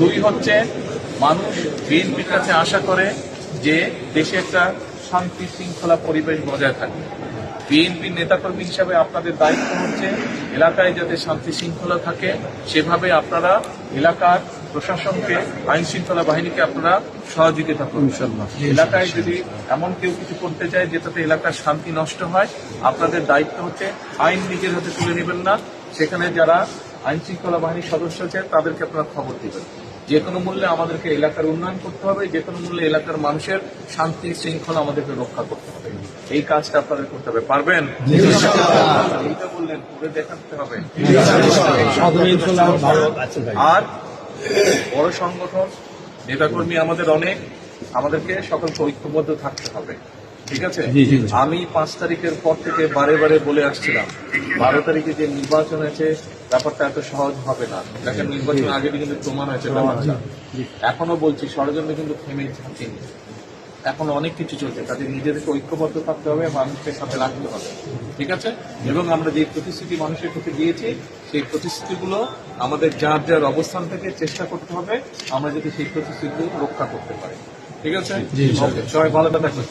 দুই হচ্ছে মানুষ বিএনপির কাছে আশা করে যে দেশে একটা শান্তি শৃঙ্খলা পরিবেশ বজায় থাকবে। বিএনপির নেতাকর্মী হিসাবে আপনাদের দায়িত্ব হচ্ছে এলাকায় যাতে শান্তি শৃঙ্খলা থাকে সেভাবে আপনারা এলাকার প্রশাসনকে, আইন শৃঙ্খলা বাহিনীকে আপনারা সহযোগিতা করুন। এলাকায় যদি এমন কেউ কিছু করতে চায় যেটাতে এলাকার শান্তি নষ্ট হয়, আপনাদের দায়িত্ব হচ্ছে আইন নিজের হাতে তুলে নেবেন না, সেখানে যারা আইন শৃঙ্খলা বাহিনীর সদস্য আছে তাদেরকে আপনারা খবর দিবেন। যে কোনো মূল্যে আমাদেরকে এলাকার উন্নয়ন করতে হবে, যে কোনো মূল্যে এলাকার মানুষের শান্তি শৃঙ্খলা আমাদেরকে রক্ষা করতে হবে। এই কাজটা আপনাদের করতে হবে। পারবেন? এইটা বললেন, করে দেখাতে হবে। আর বড় সংগঠন, নেতাকর্মী আমাদের অনেক, আমাদেরকে সকলকে ঐক্যবদ্ধ থাকতে হবে। ঠিক আছে? আমি 5 তারিখের পর থেকে বারে বারে বলে আসছিলাম 12 তারিখে যে নির্বাচন আছে ব্যাপারটা এত সহজ হবে না। দেখেন, নির্বাচন আগে কিন্তু প্রমাণ হয়েছে ব্যাপারটা। এখনো বলছি, ষড়যন্ত্র কিন্তু থেমে যাচ্ছে, এখনো অনেক কিছু চলছে। তাদের নিজেদেরকে ঐক্যবদ্ধ থাকতে হবে, মানুষকে সাথে রাখতে হবে। ঠিক আছে? এবং আমরা যে প্রতিশ্রুতি মানুষের কাছে দিয়েছি সেই প্রতিশ্রুতিগুলো আমাদের যার যার অবস্থান থেকে চেষ্টা করতে হবে আমরা যদি সেই প্রতিশ্রুতিগুলো রক্ষা করতে পারি। ঠিক আছে? সবাই ভালো থাকবেন।